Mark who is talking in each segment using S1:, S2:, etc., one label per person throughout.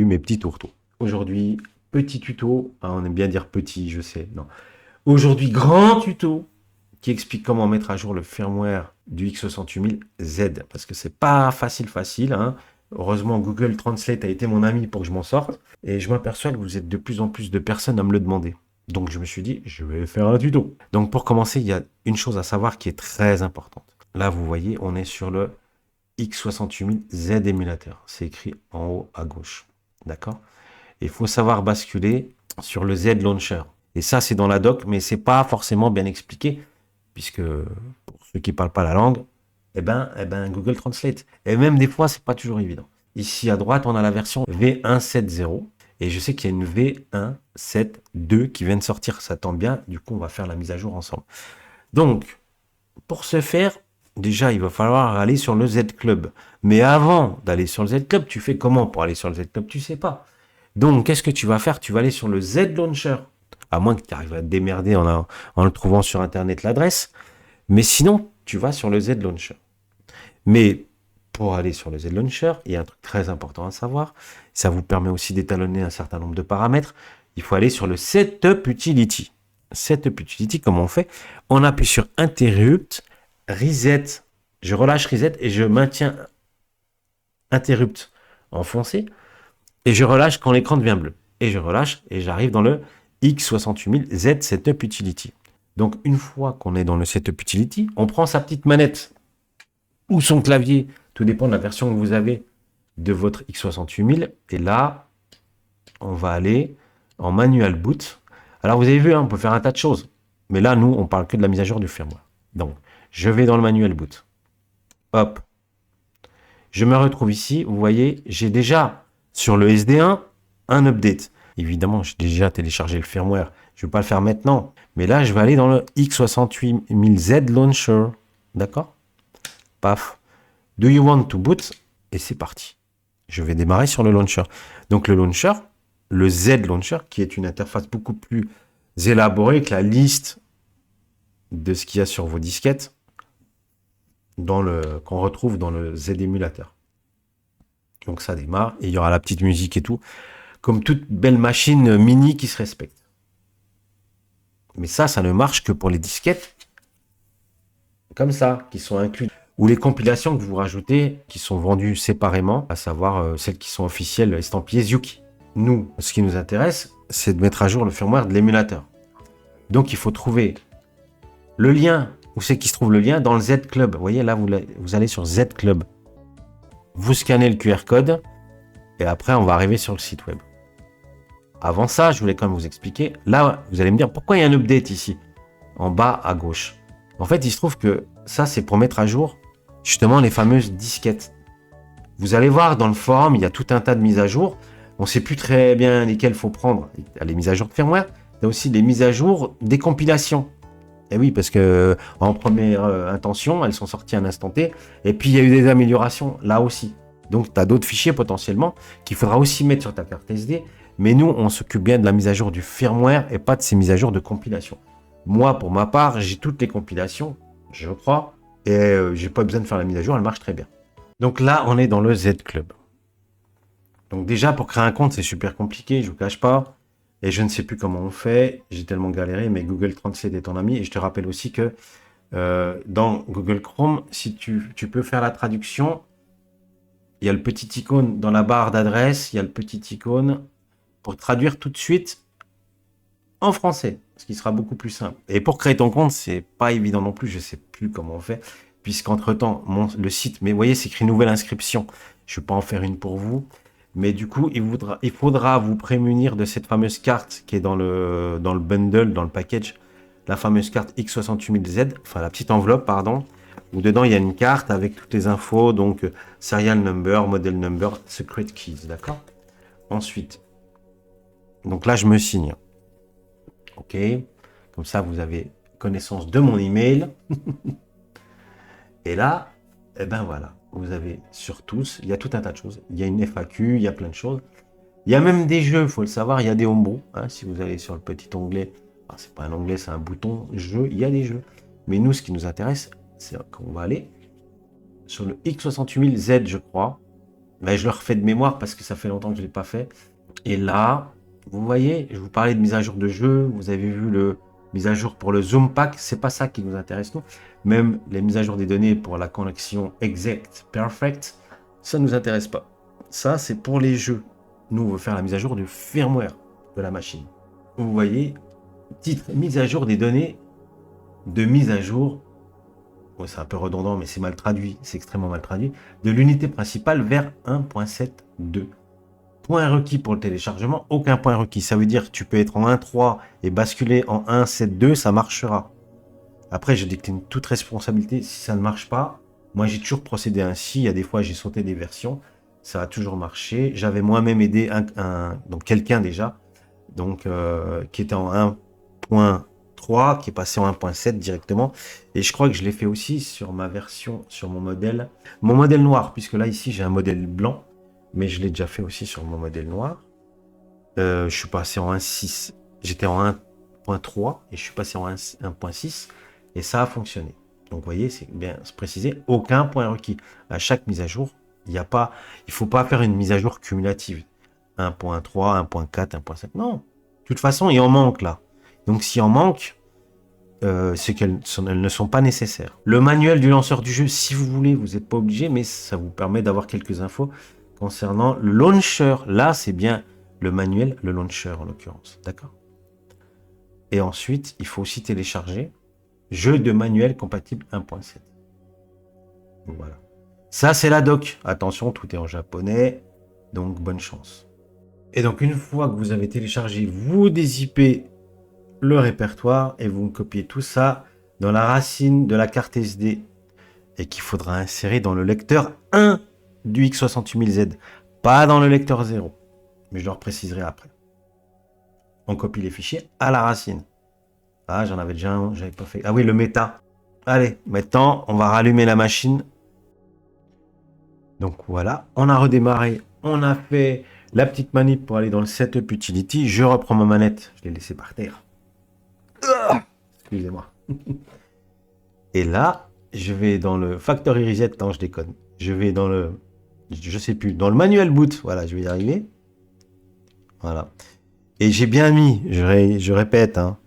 S1: Salut mes petits tourteaux. Aujourd'hui, petit tuto. Ah, on aime bien dire petit, je sais. Non. Aujourd'hui, grand tuto qui explique comment mettre à jour le firmware du X68000Z. Parce que c'est pas facile, hein. Heureusement, Google Translate a été mon ami pour que je m'en sorte. Et je m'aperçois que vous êtes de plus en plus de personnes à me le demander. Donc je me suis dit, je vais faire un tuto. Donc pour commencer, il y a une chose à savoir qui est très importante. Là, vous voyez, on est sur le X68000Z émulateur. C'est écrit en haut à gauche. D'accord? Il faut savoir basculer sur le Z Launcher. Et ça, c'est dans la doc, mais c'est pas forcément bien expliqué, puisque pour ceux qui parlent pas la langue, Google Translate. Et même des fois, c'est pas toujours évident. Ici à droite, on a la version V170. Et je sais qu'il y a une V172 qui vient de sortir. Ça tombe bien. Du coup, on va faire la mise à jour ensemble. Donc, pour ce faire, déjà, il va falloir aller sur le Z Club. Mais avant d'aller sur le Z Club, tu fais comment pour aller sur le Z Club? Tu sais pas. Donc, qu'est-ce que tu vas faire? Tu vas aller sur le Z Launcher. À moins que tu arrives à te démerder en le trouvant sur Internet l'adresse. Mais sinon, tu vas sur le Z Launcher. Mais pour aller sur le Z Launcher, il y a un truc très important à savoir. Ça vous permet aussi d'étalonner un certain nombre de paramètres. Il faut aller sur le Setup Utility. Setup Utility, comment on fait? On appuie sur Interrupt, Reset. Je relâche Reset et je maintiens Interrupt enfoncé. Et je relâche quand l'écran devient bleu. Et je relâche et j'arrive dans le X68000Z Setup Utility. Donc, une fois qu'on est dans le Setup Utility, on prend sa petite manette ou son clavier. Tout dépend de la version que vous avez de votre X68000. Et là, on va aller en Manual Boot. Alors, vous avez vu, hein, on peut faire un tas de choses. Mais là, nous, on parle que de la mise à jour du firmware. Donc, je vais dans le Manual Boot. Hop. Je me retrouve ici. Vous voyez, j'ai déjà sur le SD1 un update. Évidemment, j'ai déjà téléchargé le firmware. Je ne vais pas le faire maintenant. Mais là, je vais aller dans le X68000Z Launcher. D'accord? Paf. Do you want to boot? Et c'est parti. Je vais démarrer sur le launcher. Donc le launcher, le Z Launcher, qui est une interface beaucoup plus élaborée que la liste de ce qu'il y a sur vos disquettes qu'on retrouve dans le Z émulateur. Donc ça démarre et il y aura la petite musique et tout, comme toute belle machine mini qui se respecte. Mais ça ne marche que pour les disquettes comme ça, qui sont inclus. Ou les compilations que vous rajoutez, qui sont vendues séparément, à savoir celles qui sont officielles estampillées Yuki. Nous, ce qui nous intéresse, c'est de mettre à jour le firmware de l'émulateur. Donc il faut trouver le lien, où c'est qui se trouve le lien? Dans le Z Club. Vous voyez, là, vous allez sur Z Club. Vous scannez le QR code, et après, on va arriver sur le site web. Avant ça, je voulais quand même vous expliquer. Là, vous allez me dire, pourquoi il y a un update ici, en bas à gauche? En fait, il se trouve que ça, c'est pour mettre à jour justement les fameuses disquettes. Vous allez voir dans le forum, il y a tout un tas de mises à jour. On ne sait plus très bien lesquelles il faut prendre. Il y a les mises à jour de firmware, il y a aussi les mises à jour des compilations. Et oui, parce que en première intention, elles sont sorties à un instant T. Et puis, il y a eu des améliorations là aussi. Donc, tu as d'autres fichiers potentiellement qu'il faudra aussi mettre sur ta carte SD. Mais nous, on s'occupe bien de la mise à jour du firmware et pas de ces mises à jour de compilation. Moi, pour ma part, j'ai toutes les compilations, je crois. Et j'ai pas besoin de faire la mise à jour, elle marche très bien. Donc là, on est dans le Z Club. Donc déjà, pour créer un compte, c'est super compliqué, je vous cache pas. Et je ne sais plus comment on fait. J'ai tellement galéré, mais Google Translate est ton ami. Et je te rappelle aussi que dans Google Chrome, si tu peux faire la traduction, il y a le petit icône dans la barre d'adresse, il y a le petit icône pour traduire tout de suite en français, ce qui sera beaucoup plus simple. Et pour créer ton compte, c'est pas évident non plus, je sais plus comment on fait, puisqu'entre-temps, le site, mais vous voyez, c'est écrit nouvelle inscription. Je ne vais pas en faire une pour vous. Mais du coup, il faudra vous prémunir de cette fameuse carte qui est dans le bundle, dans le package, la fameuse carte X68000Z, enfin la petite enveloppe, pardon, où dedans il y a une carte avec toutes les infos, donc serial number, model number, secret keys, d'accord? Ensuite, donc là je me signe. Ok, comme ça vous avez connaissance de mon email. Et là, eh ben voilà. Vous avez sur tous, il y a tout un tas de choses. Il y a une FAQ, il y a plein de choses. Il y a même des jeux, il faut le savoir, il y a des homebrew. Hein, si vous allez sur le petit onglet, c'est pas un onglet, c'est un bouton jeu, il y a des jeux. Mais nous, ce qui nous intéresse, c'est qu'on va aller sur le X68000Z, je crois. Mais je le refais de mémoire parce que ça fait longtemps que je ne l'ai pas fait. Et là, vous voyez, je vous parlais de mise à jour de jeu. Vous avez vu le mise à jour pour le Zoom Pack. C'est pas ça qui nous intéresse, nous. Même les mises à jour des données pour la connexion exact, perfect, ça ne nous intéresse pas. Ça, c'est pour les jeux. Nous, on veut faire la mise à jour du firmware de la machine. Vous voyez, titre mise à jour des données de mise à jour. Bon, c'est un peu redondant, mais c'est mal traduit. C'est extrêmement mal traduit. De l'unité principale vers 1.7.2. Point requis pour le téléchargement, aucun point requis. Ça veut dire que tu peux être en 1.3 et basculer en 1.7.2, ça marchera. Après, je décline toute responsabilité. Si ça ne marche pas, moi j'ai toujours procédé ainsi. Il y a des fois, j'ai sauté des versions. Ça a toujours marché. J'avais moi-même aidé donc quelqu'un déjà, donc qui était en 1.3, qui est passé en 1.7 directement. Et je crois que je l'ai fait aussi sur ma version, sur mon modèle noir, puisque là ici j'ai un modèle blanc. Mais je l'ai déjà fait aussi sur mon modèle noir. Je suis passé en 1.6. J'étais en 1.3 et je suis passé en 1.6 et ça a fonctionné. Donc vous voyez, c'est bien se préciser, aucun point requis. À chaque mise à jour, il ne faut pas faire une mise à jour cumulative. 1.3, 1.4, 1.5. Non. De toute façon, il en manque là. Donc s'il en manque, c'est qu'elles ne sont pas nécessaires. Le manuel du lanceur du jeu, si vous voulez, vous n'êtes pas obligé, mais ça vous permet d'avoir quelques infos concernant le launcher. Là, c'est bien le manuel, le launcher en l'occurrence. D'accord? Et ensuite, il faut aussi télécharger jeu de manuel compatible 1.7. Voilà. Ça, c'est la doc. Attention, tout est en japonais, donc bonne chance. Et donc, une fois que vous avez téléchargé, vous dézippez le répertoire et vous copiez tout ça dans la racine de la carte SD et qu'il faudra insérer dans le lecteur 1 du X68000Z, pas dans le lecteur 0. Mais je le préciserai après. On copie les fichiers à la racine. Ah, j'en avais déjà un, j'avais pas fait. Ah oui, le méta. Allez, maintenant, on va rallumer la machine. Donc voilà, on a redémarré. On a fait la petite manip pour aller dans le Setup Utility. Je reprends ma manette. Je l'ai laissée par terre. Excusez-moi. Et là, je vais dans le Factory Reset. Non, je déconne. Je vais dans le... Je sais plus. Dans le manuel boot. Voilà, je vais y arriver. Voilà. Et j'ai bien mis, je répète, hein.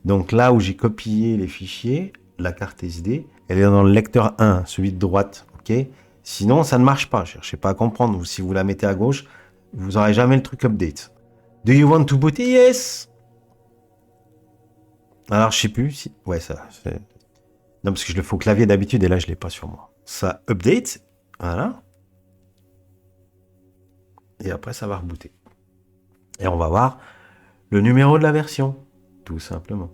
S1: Donc là où j'ai copié les fichiers, la carte SD, elle est dans le lecteur 1, celui de droite. Ok. Sinon, ça ne marche pas. Cherchez pas à comprendre. Si vous la mettez à gauche, vous n'aurez jamais le truc update. Do you want to boot? Yes. Alors, je sais plus si... Ouais, ça... Non, parce que je le fais au clavier d'habitude et là, je ne l'ai pas sur moi. Ça update. Voilà. Et après, ça va rebooter. Et on va voir le numéro de la version. Tout simplement.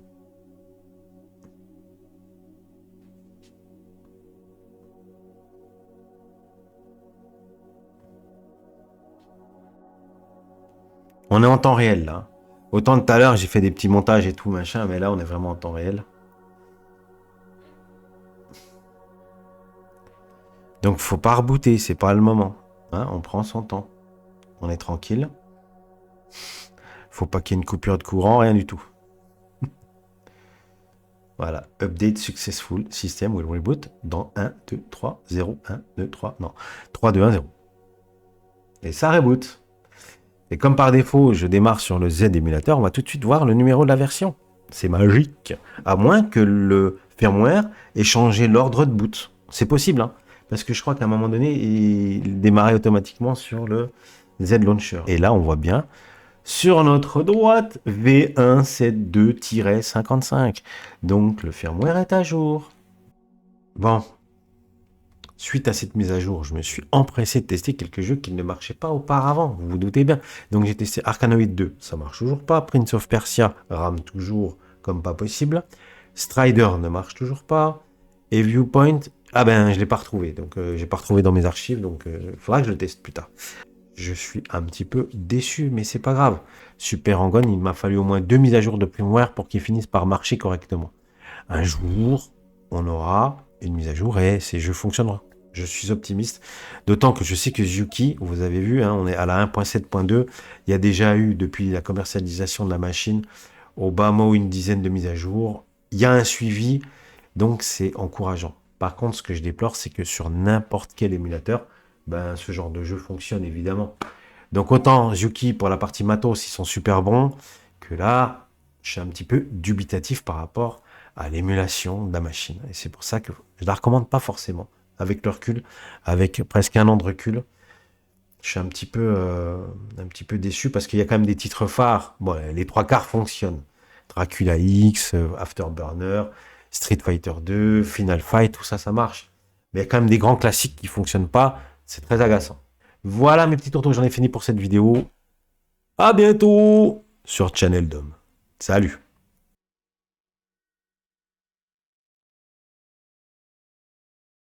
S1: On est en temps réel, là. Autant tout à l'heure, j'ai fait des petits montages et tout, machin, mais là, on est vraiment en temps réel. Donc, faut pas rebooter, c'est pas le moment. Hein, on prend son temps. On est tranquille. Faut pas qu'il y ait une coupure de courant, rien du tout. Voilà. Update successful. System will reboot dans 1, 2, 3, 0, 1, 2, 3. Non. 3, 2, 1, 0. Et ça reboot. Et comme par défaut, je démarre sur le Z émulateur, on va tout de suite voir le numéro de la version. C'est magique. À moins que le firmware ait changé l'ordre de boot. C'est possible, hein. Parce que je crois qu'à un moment donné, il démarrait automatiquement sur le Z Launcher. Et là, on voit bien, sur notre droite, V172-55. Donc, le firmware est à jour. Bon. Suite à cette mise à jour, je me suis empressé de tester quelques jeux qui ne marchaient pas auparavant, vous vous doutez bien. Donc j'ai testé Arkanoid 2, ça marche toujours pas. Prince of Persia rame toujours comme pas possible. Strider ne marche toujours pas. Et Viewpoint, ah ben je l'ai pas retrouvé, donc j'ai pas retrouvé dans mes archives, donc il faudra que je le teste plus tard. Je suis un petit peu déçu, mais c'est pas grave. Super Hang-On, il m'a fallu au moins 2 mises à jour de firmware pour qu'il finisse par marcher correctement. Un jour, on aura une mise à jour et ces jeux fonctionneront. Je suis optimiste, d'autant que je sais que Zuki, vous avez vu, hein, on est à la 1.7.2, il y a déjà eu, depuis la commercialisation de la machine, au bas mot une dizaine de mises à jour. Il y a un suivi, donc c'est encourageant. Par contre, ce que je déplore, c'est que sur n'importe quel émulateur, ben, ce genre de jeu fonctionne évidemment. Donc autant Yuki pour la partie matos, ils sont super bons, que là, je suis un petit peu dubitatif par rapport à l'émulation de la machine. Et c'est pour ça que je la recommande pas forcément. Avec le recul, avec presque un an de recul, je suis un petit peu déçu parce qu'il y a quand même des titres phares. Bon, les trois quarts fonctionnent. Dracula X, Afterburner, Street Fighter 2, Final Fight, tout ça, ça marche. Mais il y a quand même des grands classiques qui fonctionnent pas. C'est très agaçant. Voilà mes petits tourteaux, j'en ai fini pour cette vidéo. À bientôt sur Channel Dom. Salut.